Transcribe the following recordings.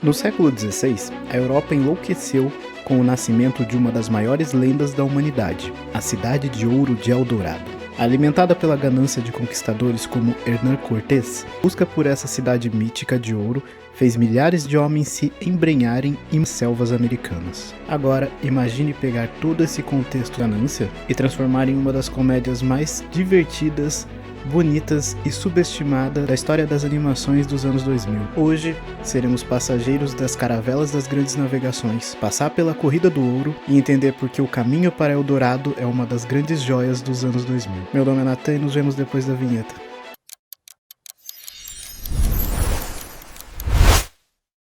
No século XVI, a Europa enlouqueceu com o nascimento de uma das maiores lendas da humanidade, a Cidade de Ouro de Eldorado. Alimentada pela ganância de conquistadores como Hernán Cortés, a busca por essa cidade mítica de ouro fez milhares de homens se embrenharem em selvas americanas. Agora, imagine pegar todo esse contexto de ganância e transformar em uma das comédias mais divertidas, bonitas e subestimadas da história das animações dos anos 2000. Hoje, seremos passageiros das caravelas das grandes navegações, passar pela Corrida do Ouro e entender por que o caminho para Eldorado é uma das grandes joias dos anos 2000. Meu nome é Nathan e nos vemos depois da vinheta.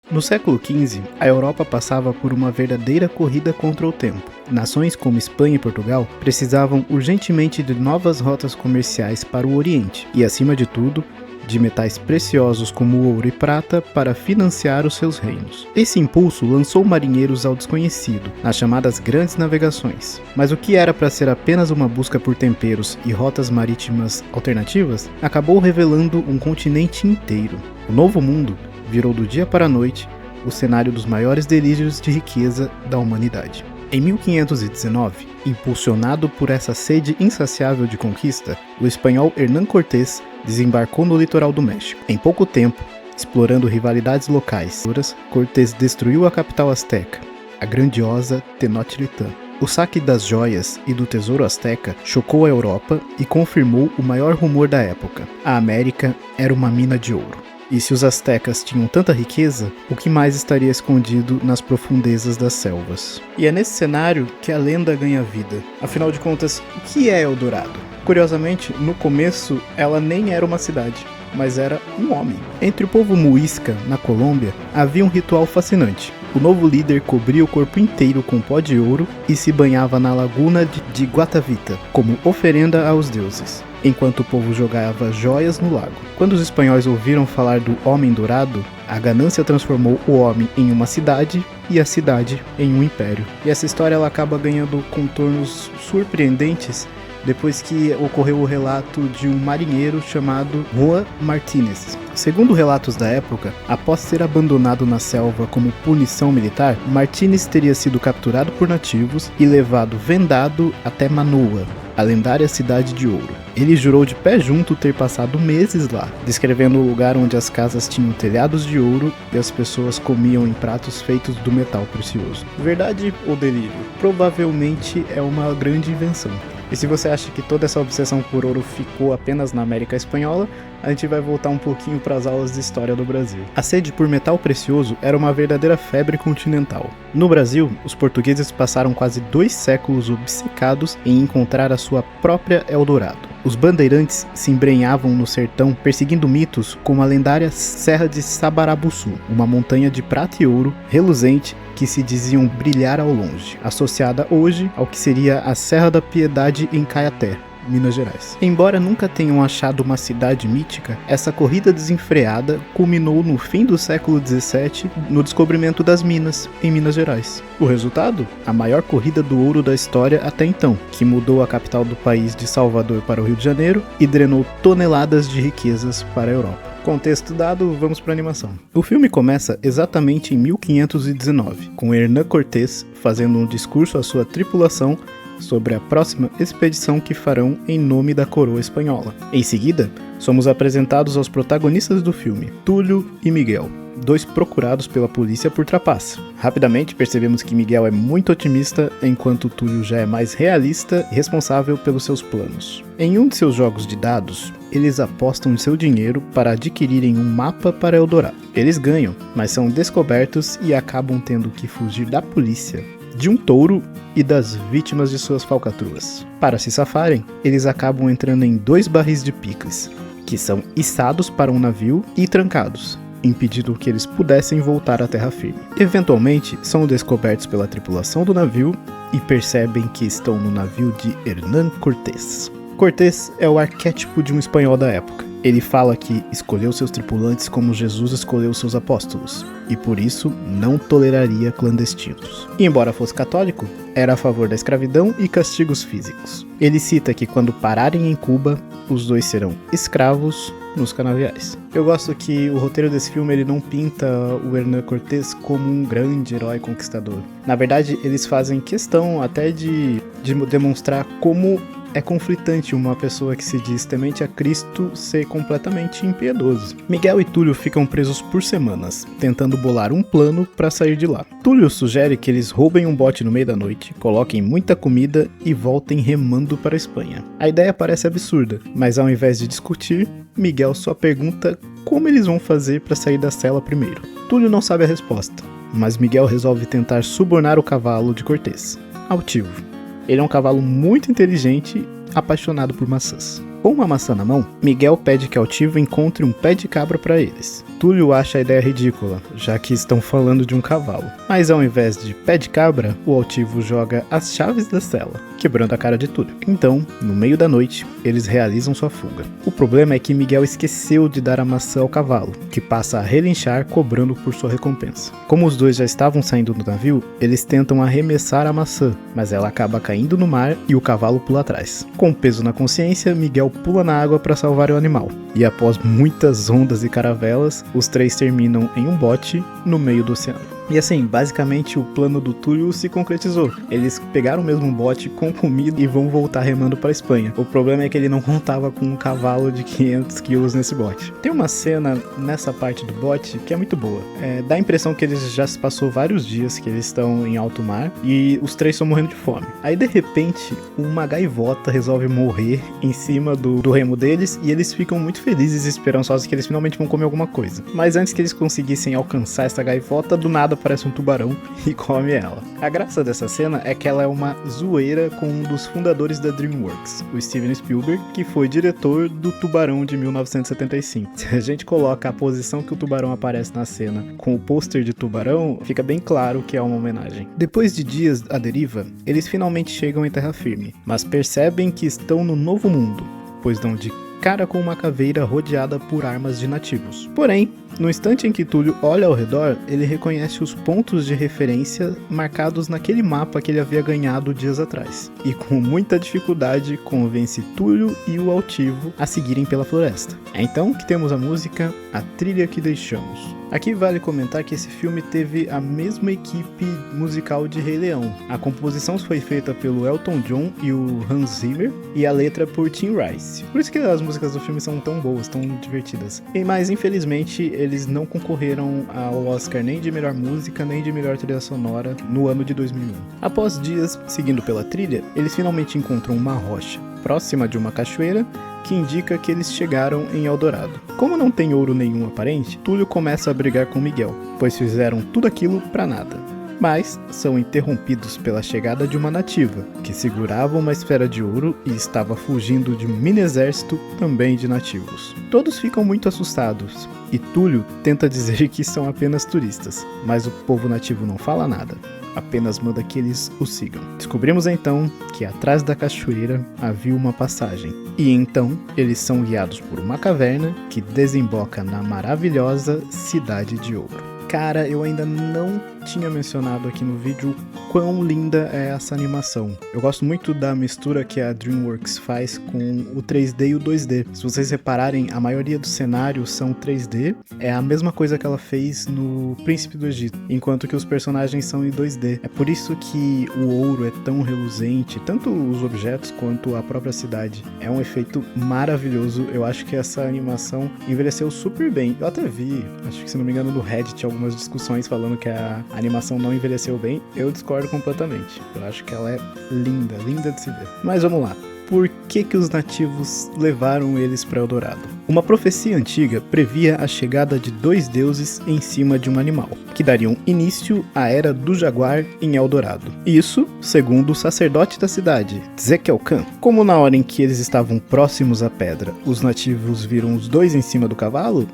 No século XV, a Europa passava por uma verdadeira corrida contra o tempo. Nações como Espanha e Portugal precisavam urgentemente de novas rotas comerciais para o Oriente e, acima de tudo, de metais preciosos como o ouro e prata para financiar os seus reinos. Esse impulso lançou marinheiros ao desconhecido, nas chamadas Grandes Navegações. Mas o que era para ser apenas uma busca por temperos e rotas marítimas alternativas, acabou revelando um continente inteiro. O Novo Mundo virou do dia para a noite o cenário dos maiores delírios de riqueza da humanidade. Em 1519, impulsionado por essa sede insaciável de conquista, o espanhol Hernán Cortés desembarcou no litoral do México. Em pouco tempo, explorando rivalidades locais, Cortés destruiu a capital azteca, a grandiosa Tenochtitlán. O saque das joias e do tesouro azteca chocou a Europa e confirmou o maior rumor da época: a América era uma mina de ouro. E se os astecas tinham tanta riqueza, o que mais estaria escondido nas profundezas das selvas? E é nesse cenário que a lenda ganha vida. Afinal de contas, o que é Eldorado? Curiosamente, no começo, ela nem era uma cidade, mas era um homem. Entre o povo muisca, na Colômbia, havia um ritual fascinante. O novo líder cobria o corpo inteiro com pó de ouro e se banhava na laguna de Guatavita, como oferenda aos deuses, enquanto o povo jogava joias no lago. Quando os espanhóis ouviram falar do Homem Dourado, a ganância transformou o homem em uma cidade e a cidade em um império. E essa história ela acaba ganhando contornos surpreendentes depois que ocorreu o relato de um marinheiro chamado Juan Martínez. Segundo relatos da época, após ser abandonado na selva como punição militar, Martínez teria sido capturado por nativos e levado vendado até Manoa, a lendária cidade de ouro. Ele jurou de pé junto ter passado meses lá, descrevendo o lugar onde as casas tinham telhados de ouro e as pessoas comiam em pratos feitos do metal precioso. Verdade ou delírio? Provavelmente é uma grande invenção. E se você acha que toda essa obsessão por ouro ficou apenas na América Espanhola, a gente vai voltar um pouquinho para as aulas de história do Brasil. A sede por metal precioso era uma verdadeira febre continental. No Brasil, os portugueses passaram quase 2 séculos obcecados em encontrar a sua própria Eldorado. Os bandeirantes se embrenhavam no sertão perseguindo mitos como a lendária Serra de Sabarabuçu, uma montanha de prata e ouro reluzente que se diziam brilhar ao longe, associada hoje ao que seria a Serra da Piedade em Caeté, Minas Gerais. Embora nunca tenham achado uma cidade mítica, essa corrida desenfreada culminou no fim do século XVII no descobrimento das minas em Minas Gerais. O resultado? A maior corrida do ouro da história até então, que mudou a capital do país de Salvador para o Rio de Janeiro e drenou toneladas de riquezas para a Europa. Contexto dado, vamos para a animação. O filme começa exatamente em 1519, com Hernán Cortés fazendo um discurso à sua tripulação sobre a próxima expedição que farão em nome da coroa espanhola. Em seguida, somos apresentados aos protagonistas do filme, Túlio e Miguel, 2 procurados pela polícia por trapaça. Rapidamente percebemos que Miguel é muito otimista, enquanto Túlio já é mais realista e responsável pelos seus planos. Em um de seus jogos de dados, eles apostam seu dinheiro para adquirirem um mapa para Eldorado. Eles ganham, mas são descobertos e acabam tendo que fugir da polícia, de um touro e das vítimas de suas falcatruas. Para se safarem, eles acabam entrando em 2 barris de picles, que são içados para um navio e trancados, impedindo que eles pudessem voltar à terra firme. Eventualmente, são descobertos pela tripulação do navio e percebem que estão no navio de Hernán Cortés. Cortés é o arquétipo de um espanhol da época. Ele fala que escolheu seus tripulantes como Jesus escolheu seus apóstolos. e por isso não toleraria clandestinos. E embora fosse católico, era a favor da escravidão e castigos físicos. Ele cita que quando pararem em Cuba, os dois serão escravos nos canaviais. Eu gosto que o roteiro desse filme ele não pinta o Hernán Cortés como um grande herói conquistador. Na verdade, eles fazem questão até de demonstrar como é conflitante uma pessoa que se diz temente a Cristo ser completamente impiedoso. Miguel e Túlio ficam presos por semanas, tentando bolar um plano para sair de lá. Túlio sugere que eles roubem um bote no meio da noite, coloquem muita comida e voltem remando para a Espanha. A ideia parece absurda, mas ao invés de discutir, Miguel só pergunta como eles vão fazer para sair da cela primeiro. Túlio não sabe a resposta, mas Miguel resolve tentar subornar o cavalo de Cortés, Altivo. Ele é um cavalo muito inteligente, apaixonado por maçãs. Com uma maçã na mão, Miguel pede que Altivo encontre um pé de cabra para eles. Túlio acha a ideia ridícula, já que estão falando de um cavalo. Mas ao invés de pé de cabra, o Altivo joga as chaves da cela, quebrando a cara de Túlio. Então, no meio da noite, eles realizam sua fuga. O problema é que Miguel esqueceu de dar a maçã ao cavalo, que passa a relinchar cobrando por sua recompensa. Como os dois já estavam saindo do navio, eles tentam arremessar a maçã, mas ela acaba caindo no mar e o cavalo pula atrás. Com peso na consciência, Miguel pula na água para salvar o animal. E após muitas ondas e caravelas, os três terminam em um bote no meio do oceano. E assim, basicamente o plano do Túlio se concretizou. Eles pegaram o mesmo bote com comida e vão voltar remando para a Espanha. O problema é que ele não contava com um cavalo de 500 quilos nesse bote. Tem uma cena nessa parte do bote que é muito boa. Dá a impressão que eles já se passou vários dias que eles estão em alto mar e os três estão morrendo de fome. Aí de repente, uma gaivota resolve morrer em cima do remo deles e eles ficam muito felizes e esperançosos que eles finalmente vão comer alguma coisa. Mas antes que eles conseguissem alcançar essa gaivota, do nada aparece um tubarão e come ela. A graça dessa cena é que ela é uma zoeira com um dos fundadores da DreamWorks, o Steven Spielberg, que foi diretor do Tubarão de 1975. Se a gente coloca a posição que o tubarão aparece na cena com o pôster de tubarão, fica bem claro que é uma homenagem. Depois de dias à deriva, eles finalmente chegam em terra firme, mas percebem que estão no novo mundo, pois dão de cara com uma caveira rodeada por armas de nativos. Porém, no instante em que Túlio olha ao redor, ele reconhece os pontos de referência marcados naquele mapa que ele havia ganhado dias atrás. E com muita dificuldade convence Túlio e o Altivo a seguirem pela floresta. É então que temos a música A Trilha que Deixamos. Aqui vale comentar que esse filme teve a mesma equipe musical de Rei Leão. A composição foi feita pelo Elton John e o Hans Zimmer, e a letra por Tim Rice. Por isso que as músicas do filme são tão boas, tão divertidas. Mas infelizmente eles não concorreram ao Oscar nem de melhor música, nem de melhor trilha sonora no ano de 2001. Após dias seguindo pela trilha, eles finalmente encontram uma rocha próxima de uma cachoeira que indica que eles chegaram em Eldorado. Como não tem ouro nenhum aparente, Túlio começa a brigar com Miguel, pois fizeram tudo aquilo pra nada. Mas são interrompidos pela chegada de uma nativa, que segurava uma esfera de ouro e estava fugindo de um mini exército também de nativos. Todos ficam muito assustados, e Túlio tenta dizer que são apenas turistas, mas o povo nativo não fala nada, apenas manda que eles o sigam. Descobrimos então que atrás da cachoeira havia uma passagem, e então eles são guiados por uma caverna que desemboca na maravilhosa Cidade de Ouro. Cara, eu ainda não tinha mencionado aqui no vídeo o quão linda é essa animação. Eu gosto muito da mistura que a DreamWorks faz com o 3D e o 2D. Se vocês repararem, a maioria dos cenários são 3D. É a mesma coisa que ela fez no Príncipe do Egito, enquanto que os personagens são em 2D. É por isso que o ouro é tão reluzente, tanto os objetos quanto a própria cidade. É um efeito maravilhoso. Eu acho que essa animação envelheceu super bem. Eu até vi, acho que se não me engano, no Reddit, algumas discussões falando que a animação não envelheceu bem. Eu discordo completamente. Eu acho que ela é linda, linda de se ver. Mas vamos lá. Por que os nativos levaram eles para Eldorado? Uma profecia antiga previa a chegada de dois deuses em cima de um animal, que dariam início à Era do Jaguar em Eldorado. Isso, segundo o sacerdote da cidade, Tzekelkan. Como na hora em que eles estavam próximos à pedra, os nativos viram os dois em cima do cavalo,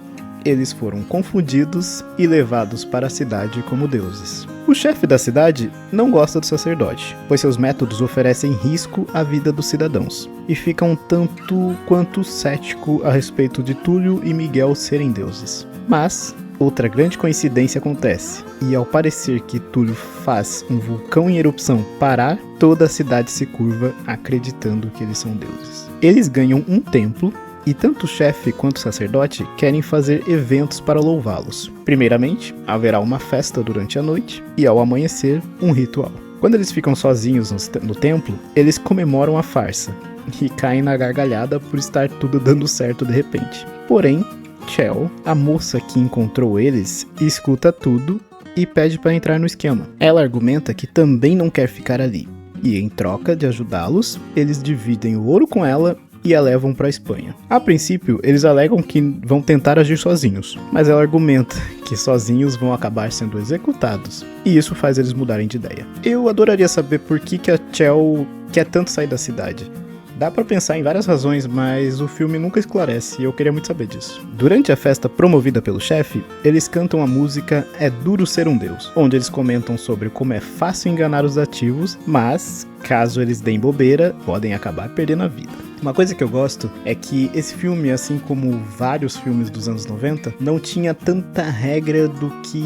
eles foram confundidos e levados para a cidade como deuses. O chefe da cidade não gosta do sacerdote, pois seus métodos oferecem risco à vida dos cidadãos, e fica um tanto quanto cético a respeito de Túlio e Miguel serem deuses. Mas outra grande coincidência acontece, e ao parecer que Túlio faz um vulcão em erupção parar, toda a cidade se curva acreditando que eles são deuses. Eles ganham um templo, e tanto o chefe quanto o sacerdote querem fazer eventos para louvá-los. Primeiramente, haverá uma festa durante a noite, e ao amanhecer, um ritual. Quando eles ficam sozinhos no templo, eles comemoram a farsa, e caem na gargalhada por estar tudo dando certo de repente. Porém, Chell, a moça que encontrou eles, escuta tudo e pede para entrar no esquema. Ela argumenta que também não quer ficar ali, e em troca de ajudá-los, eles dividem o ouro com ela e a levam para a Espanha. A princípio, eles alegam que vão tentar agir sozinhos, mas ela argumenta que sozinhos vão acabar sendo executados, e isso faz eles mudarem de ideia. Eu adoraria saber por que a Chell quer tanto sair da cidade. Dá pra pensar em várias razões, mas o filme nunca esclarece e eu queria muito saber disso. Durante a festa promovida pelo chefe, eles cantam a música É Duro Ser um Deus, onde eles comentam sobre como é fácil enganar os ativos, mas, caso eles deem bobeira, podem acabar perdendo a vida. Uma coisa que eu gosto é que esse filme, assim como vários filmes dos anos 90, não tinha tanta regra do que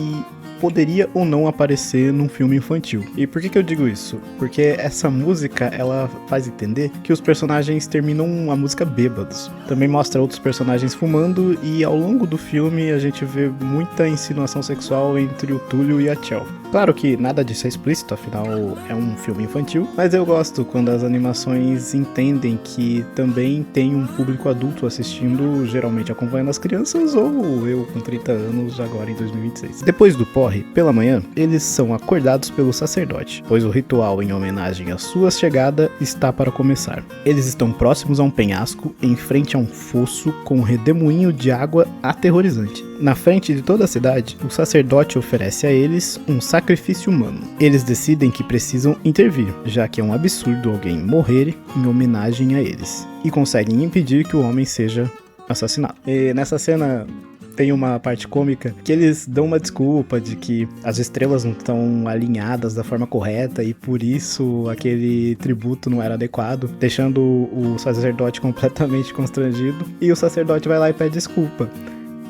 poderia ou não aparecer num filme infantil. E por que eu digo isso? Porque essa música, ela faz entender que os personagens terminam a música bêbados. Também mostra outros personagens fumando e ao longo do filme a gente vê muita insinuação sexual entre o Túlio e a Chell. Claro que nada disso é explícito, afinal é um filme infantil, mas eu gosto quando as animações entendem que também tem um público adulto assistindo, geralmente acompanhando as crianças, ou eu com 30 anos agora em 2026. Depois do porre, pela manhã, eles são acordados pelo sacerdote, pois o ritual em homenagem à sua chegada está para começar. Eles estão próximos a um penhasco, em frente a um fosso com um redemoinho de água aterrorizante. Na frente de toda a cidade, o sacerdote oferece a eles um sacrifício humano. Eles decidem que precisam intervir, já que é um absurdo alguém morrer em homenagem a eles, e conseguem impedir que o homem seja assassinado. E nessa cena tem uma parte cômica que eles dão uma desculpa de que as estrelas não estão alinhadas da forma correta e por isso aquele tributo não era adequado, deixando o sacerdote completamente constrangido, e o sacerdote vai lá e pede desculpa.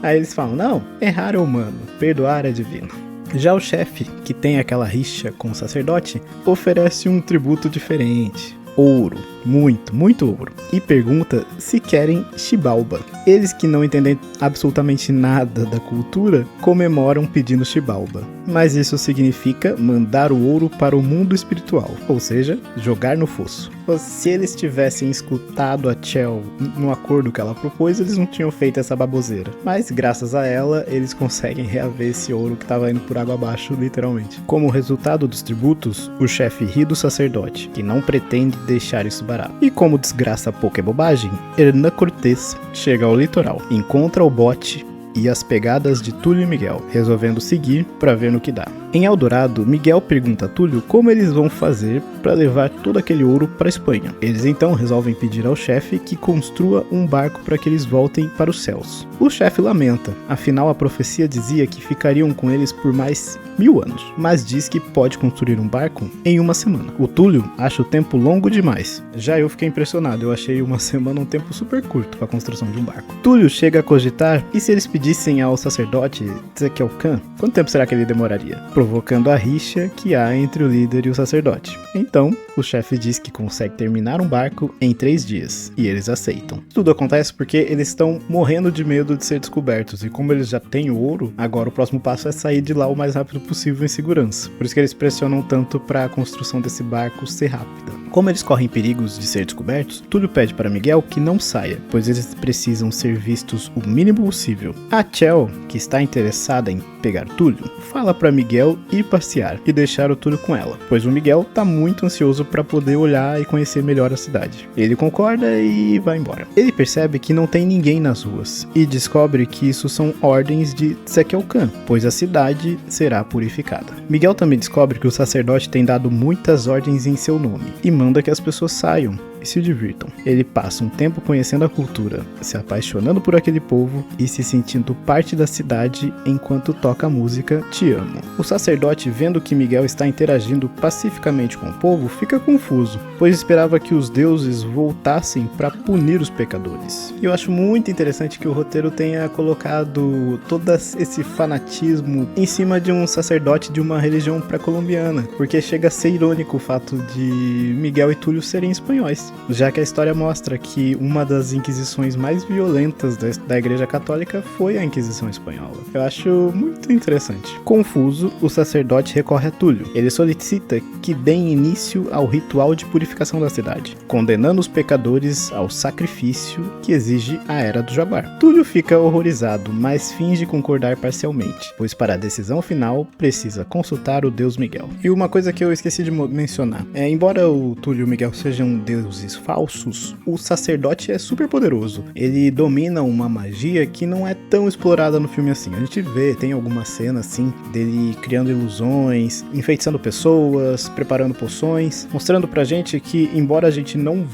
Aí eles falam, não, errar é humano, perdoar é divino. Já o chefe, que tem aquela rixa com o sacerdote, oferece um tributo diferente. Ouro, muito ouro, e pergunta se querem Xibalba. Eles que não entendem absolutamente nada da cultura, comemoram pedindo Xibalba. Mas isso significa mandar o ouro para o mundo espiritual, ou seja, jogar no fosso. Se eles tivessem escutado a Chell no acordo que ela propôs, eles não tinham feito essa baboseira. Mas graças a ela, eles conseguem reaver esse ouro que estava indo por água abaixo, literalmente. Como resultado dos tributos, o chefe ri do sacerdote, que não pretende deixar isso barato. E como desgraça pouca é bobagem, Hernán Cortés chega ao litoral, encontra o bote e as pegadas de Túlio e Miguel, resolvendo seguir para ver no que dá. Em Eldorado, Miguel pergunta a Túlio como eles vão fazer para levar todo aquele ouro para a Espanha. Eles então resolvem pedir ao chefe que construa um barco para que eles voltem para os céus. O chefe lamenta, afinal a profecia dizia que ficariam com eles por mais 1000 anos, mas diz que pode construir um barco em uma semana. O Túlio acha o tempo longo demais. Já eu fiquei impressionado, eu achei uma semana um tempo super curto para a construção de um barco. Túlio chega a cogitar, e se eles pedissem ao sacerdote Ezequiel Khan, quanto tempo será que ele demoraria? Provocando a rixa que há entre o líder e o sacerdote. Então, o chefe diz que consegue terminar um barco em 3 dias, e eles aceitam. Tudo acontece porque eles estão morrendo de medo de ser descobertos, e como eles já têm o ouro, agora o próximo passo é sair de lá o mais rápido possível em segurança. Por isso que eles pressionam tanto para a construção desse barco ser rápida. Como eles correm perigos de ser descobertos, Túlio pede para Miguel que não saia, pois eles precisam ser vistos o mínimo possível. A Chell, que está interessada em pegar Túlio, fala para Miguel ir passear e deixar o Túlio com ela, pois o Miguel está muito ansioso para poder olhar e conhecer melhor a cidade. Ele concorda e vai embora. Ele percebe que não tem ninguém nas ruas e descobre que isso são ordens de Ezequiel Khan, pois a cidade será purificada. Miguel também descobre que o sacerdote tem dado muitas ordens em seu nome e manda que as pessoas saiam, e se divirtam. Ele passa um tempo conhecendo a cultura, se apaixonando por aquele povo e se sentindo parte da cidade enquanto toca a música Te Amo. O sacerdote, vendo que Miguel está interagindo pacificamente com o povo, fica confuso, pois esperava que os deuses voltassem para punir os pecadores. E eu acho muito interessante que o roteiro tenha colocado todo esse fanatismo em cima de um sacerdote de uma religião pré-colombiana, porque chega a ser irônico o fato de Miguel e Túlio serem espanhóis, já que a história mostra que uma das inquisições mais violentas da Igreja Católica foi a Inquisição Espanhola. Eu acho muito interessante. Confuso, o sacerdote recorre a Túlio. Ele solicita que deem início ao ritual de purificação da cidade, condenando os pecadores ao sacrifício que exige a Era do Jaguar. Túlio fica horrorizado, mas finge concordar parcialmente, pois para a decisão final precisa consultar o deus Miguel. E uma coisa que eu esqueci de mencionar, embora o Túlio e o Miguel sejam deuses falsos, o sacerdote é super poderoso. Ele domina uma magia que não é tão explorada no filme assim. A gente vê, tem algumas cenas assim, dele criando ilusões, enfeitiçando pessoas, preparando poções, mostrando pra gente que, embora a gente não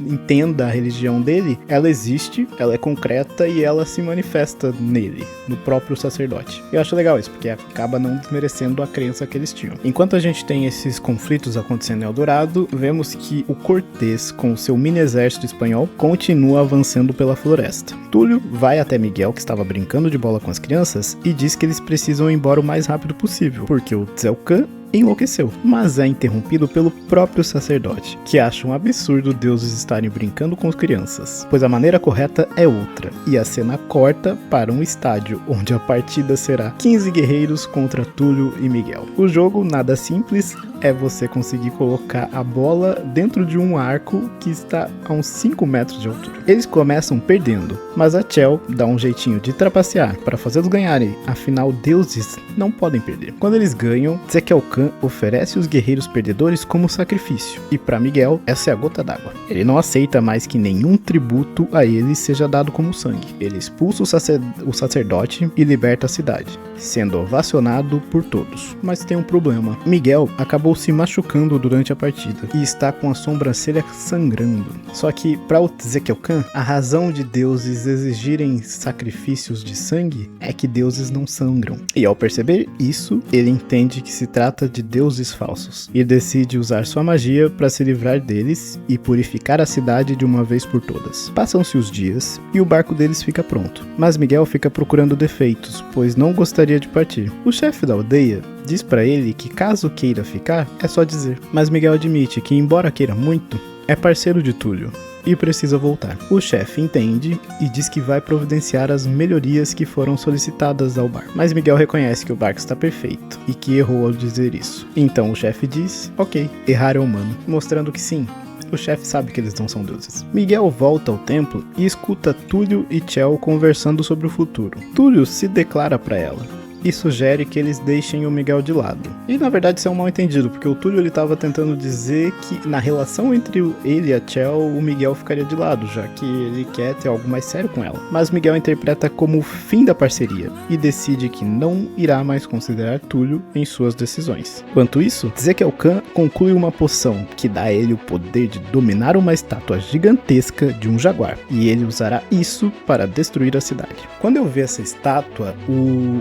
entenda a religião dele, ela existe, ela é concreta e ela se manifesta nele, no próprio sacerdote. Eu acho legal isso, porque acaba não desmerecendo a crença que eles tinham. Enquanto a gente tem esses conflitos acontecendo em Eldorado, vemos que o Cortés, com o seu mini exército espanhol, continua avançando pela floresta. Túlio vai até Miguel, que estava brincando de bola com as crianças, e diz que eles precisam ir embora o mais rápido possível, porque o Tzeucan enlouqueceu, mas é interrompido pelo próprio sacerdote, que acha um absurdo deuses estarem brincando com as crianças, pois a maneira correta é outra, e a cena corta para um estádio, onde a partida será 15 guerreiros contra Túlio e Miguel. O jogo, nada simples, é você conseguir colocar a bola dentro de um arco que está a uns 5 metros de altura. Eles começam perdendo, mas a Chell dá um jeitinho de trapacear para fazê-los ganharem, afinal deuses não podem perder. Quando eles ganham, Tzeucan oferece os guerreiros perdedores como sacrifício, e para Miguel essa é a gota d'água. Ele não aceita mais que nenhum tributo a ele seja dado como sangue. Ele expulsa o sacerdote e liberta a cidade, sendo ovacionado por todos. Mas tem um problema. Miguel acabou se machucando durante a partida e está com a sobrancelha sangrando. Só que para o Tzeucan, a razão de deuses exigirem sacrifícios de sangue é que deuses não sangram. E ao perceber isso, ele entende que se trata de deuses falsos e decide usar sua magia para se livrar deles e purificar a cidade de uma vez por todas. Passam-se os dias e o barco deles fica pronto, mas Miguel fica procurando defeitos, pois não gostaria de partir. O chefe da aldeia diz para ele que caso queira ficar, é só dizer, mas Miguel admite que, embora queira muito, é parceiro de Túlio e precisa voltar. O chefe entende e diz que vai providenciar as melhorias que foram solicitadas ao barco. Mas Miguel reconhece que o barco está perfeito e que errou ao dizer isso. Então o chefe diz, ok, errar é humano, mostrando que sim, o chefe sabe que eles não são deuses. Miguel volta ao templo e escuta Túlio e Chell conversando sobre o futuro. Túlio se declara para ela e sugere que eles deixem o Miguel de lado. E na verdade isso é um mal entendido, porque o Túlio estava tentando dizer que na relação entre ele e a Chell, o Miguel ficaria de lado, já que ele quer ter algo mais sério com ela. Mas Miguel interpreta como o fim da parceria e decide que não irá mais considerar Túlio em suas decisões. Enquanto isso, Tzeucan conclui uma poção que dá a ele o poder de dominar uma estátua gigantesca de um jaguar, e ele usará isso para destruir a cidade. Quando eu vi essa estátua,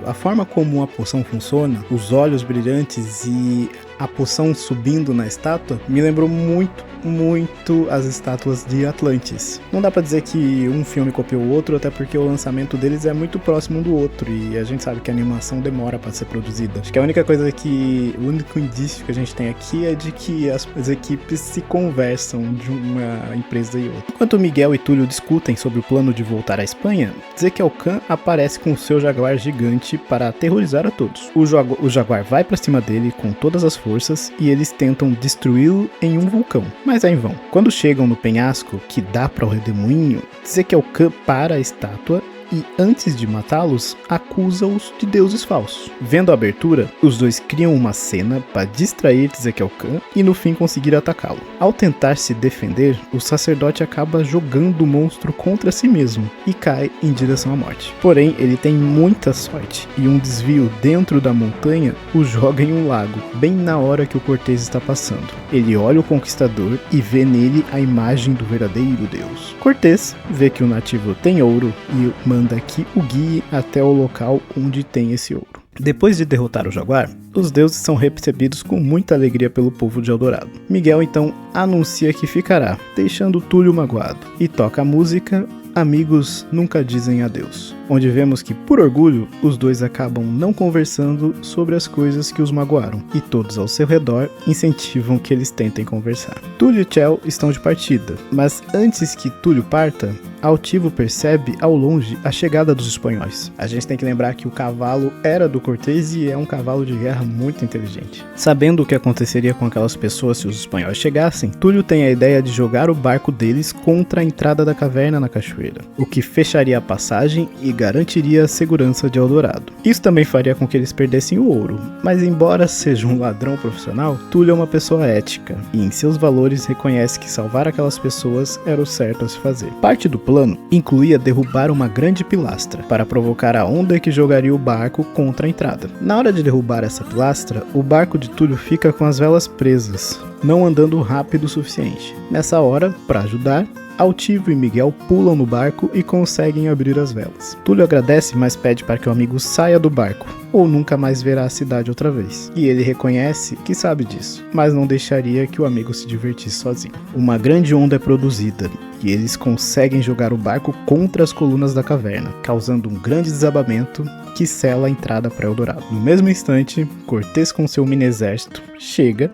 a forma como a poção funciona, os olhos brilhantes e a poção subindo na estátua, me lembrou muito as estátuas de Atlantis. Não dá pra dizer que um filme copiou o outro, até porque o lançamento deles é muito próximo um do outro, e a gente sabe que a animação demora pra ser produzida. Acho que a única coisa o único indício que a gente tem aqui é de que as equipes se conversam de uma empresa e outra. Enquanto Miguel e Túlio discutem sobre o plano de voltar à Espanha, Tzeucan aparece com o seu jaguar gigante para aterrorizar a todos. O jaguar vai pra cima dele com todas as forças e eles tentam destruí-lo em um vulcão, mas é em vão. Quando chegam no penhasco que dá para o redemoinho, Tzeucan para a estátua e, antes de matá-los, acusa-os de deuses falsos. Vendo a abertura, os dois criam uma cena para distrair Ezequiel Khan e no fim conseguir atacá-lo. Ao tentar se defender, o sacerdote acaba jogando o monstro contra si mesmo e cai em direção à morte. Porém, ele tem muita sorte e um desvio dentro da montanha o joga em um lago, bem na hora que o Cortês está passando. Ele olha o conquistador e vê nele a imagem do verdadeiro Deus. Cortês vê que o nativo tem ouro e manda que o guie até o local onde tem esse ouro. Depois de derrotar o jaguar, os deuses são recebidos com muita alegria pelo povo de Eldorado. Miguel então anuncia que ficará, deixando Túlio magoado, e toca a música Amigos Nunca Dizem Adeus, onde vemos que, por orgulho, os dois acabam não conversando sobre as coisas que os magoaram, e todos ao seu redor incentivam que eles tentem conversar. Túlio e Chell estão de partida, mas antes que Túlio parta, Altivo percebe ao longe a chegada dos espanhóis. A gente tem que lembrar que o cavalo era do Cortês e é um cavalo de guerra muito inteligente. Sabendo o que aconteceria com aquelas pessoas se os espanhóis chegassem, Túlio tem a ideia de jogar o barco deles contra a entrada da caverna na cachoeira, o que fecharia a passagem e garantiria a segurança de Eldorado. Isso também faria com que eles perdessem o ouro, mas embora seja um ladrão profissional, Túlio é uma pessoa ética e em seus valores reconhece que salvar aquelas pessoas era o certo a se fazer. Parte do plano incluía derrubar uma grande pilastra para provocar a onda que jogaria o barco contra a entrada. Na hora de derrubar essa pilastra, o barco de Túlio fica com as velas presas, não andando rápido o suficiente. Nessa hora, para ajudar, Altivo e Miguel pulam no barco e conseguem abrir as velas. Túlio agradece, mas pede para que o amigo saia do barco, ou nunca mais verá a cidade outra vez. E ele reconhece que sabe disso, mas não deixaria que o amigo se divertisse sozinho. Uma grande onda é produzida, e eles conseguem jogar o barco contra as colunas da caverna, causando um grande desabamento que sela a entrada para Eldorado. No mesmo instante, Cortês com seu mini exército chega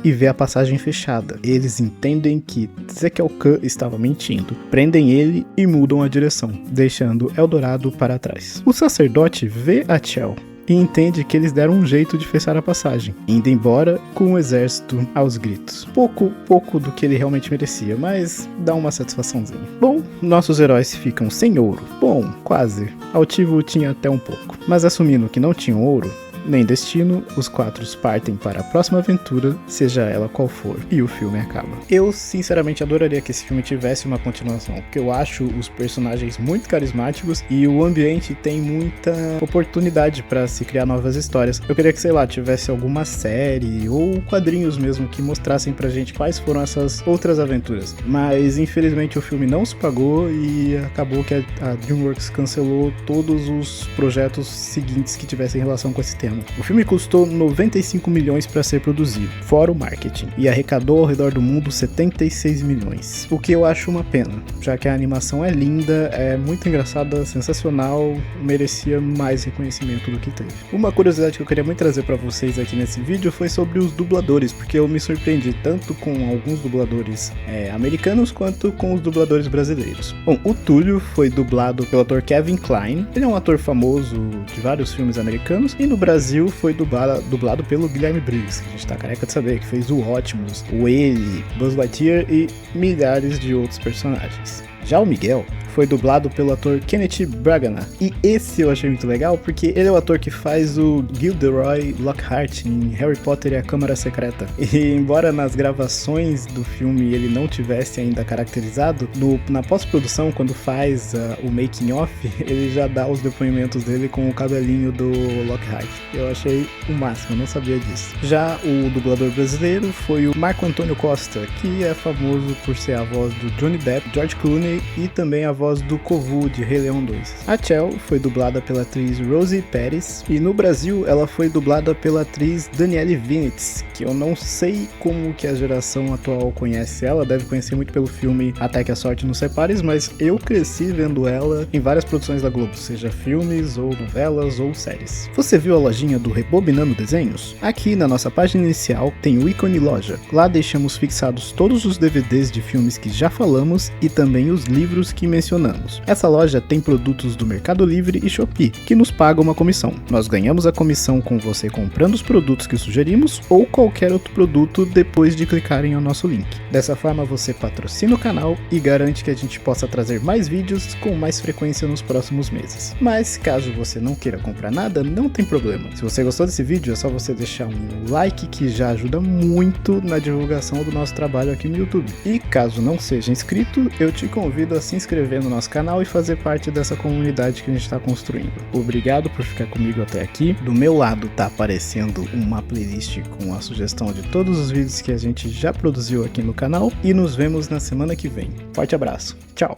e vê a passagem fechada. Eles entendem que Ezequiel Khan estava mentindo, prendem ele e mudam a direção, deixando Eldorado para trás. O sacerdote vê a Chell e entende que eles deram um jeito de fechar a passagem, indo embora com o exército aos gritos. Pouco do que ele realmente merecia, mas dá uma satisfaçãozinha. Bom, nossos heróis ficam sem ouro. Bom, quase. Altivo tinha até um pouco. Mas assumindo que não tinham ouro, nem destino, os quatro partem para a próxima aventura, seja ela qual for, e o filme acaba. Eu sinceramente adoraria que esse filme tivesse uma continuação, porque eu acho os personagens muito carismáticos e o ambiente tem muita oportunidade para se criar novas histórias. Eu queria que, sei lá, tivesse alguma série ou quadrinhos mesmo que mostrassem pra gente quais foram essas outras aventuras, mas infelizmente o filme não se pagou e acabou que a DreamWorks cancelou todos os projetos seguintes que tivessem relação com esse tema. O filme custou 95 milhões para ser produzido, fora o marketing, e arrecadou ao redor do mundo 76 milhões, o que eu acho uma pena, já que a animação é linda, é muito engraçada, sensacional, merecia mais reconhecimento do que teve. Uma curiosidade que eu queria muito trazer para vocês aqui nesse vídeo foi sobre os dubladores, porque eu me surpreendi tanto com alguns dubladores americanos quanto com os dubladores brasileiros. Bom, o Túlio foi dublado pelo ator Kevin Kline, ele é um ator famoso de vários filmes americanos, e no Brasil foi dublado pelo Guilherme Briggs, que a gente tá careca de saber, que fez o Optimus, o Ele, Buzz Lightyear e milhares de outros personagens. Já o Miguel foi dublado pelo ator Kenneth Branagh, e esse eu achei muito legal porque ele é o ator que faz o Gilderoy Lockhart em Harry Potter e a Câmara Secreta. E embora nas gravações do filme ele não tivesse ainda caracterizado, na pós-produção, quando faz o making off, ele já dá os depoimentos dele com o cabelinho do Lockhart. Eu achei o máximo, eu não sabia disso. Já o dublador brasileiro foi o Marco Antônio Costa, que é famoso por ser a voz do Johnny Depp, George Clooney e também a voz do Kovu de Rei Leão 2. A Chell foi dublada pela atriz Rosie Pérez e no Brasil ela foi dublada pela atriz Danielle Vinitz, que eu não sei como que a geração atual conhece ela, deve conhecer muito pelo filme Até que a Sorte Nos Separe, mas eu cresci vendo ela em várias produções da Globo, seja filmes ou novelas ou séries. Você viu a lojinha do Rebobinando Desenhos? Aqui na nossa página inicial tem o ícone loja. Lá deixamos fixados todos os DVDs de filmes que já falamos e também os livros que mencionamos. Essa loja tem produtos do Mercado Livre e Shopee, que nos pagam uma comissão. Nós ganhamos a comissão com você comprando os produtos que sugerimos ou qualquer outro produto depois de clicarem no nosso link. Dessa forma você patrocina o canal e garante que a gente possa trazer mais vídeos com mais frequência nos próximos meses. Mas caso você não queira comprar nada, não tem problema. Se você gostou desse vídeo, é só você deixar um like que já ajuda muito na divulgação do nosso trabalho aqui no YouTube. E caso não seja inscrito, eu te convido a se inscrever no nosso canal e fazer parte dessa comunidade que a gente está construindo. Obrigado por ficar comigo até aqui. Do meu lado tá aparecendo uma playlist com a sugestão de todos os vídeos que a gente já produziu aqui no canal e nos vemos na semana que vem. Forte abraço, tchau!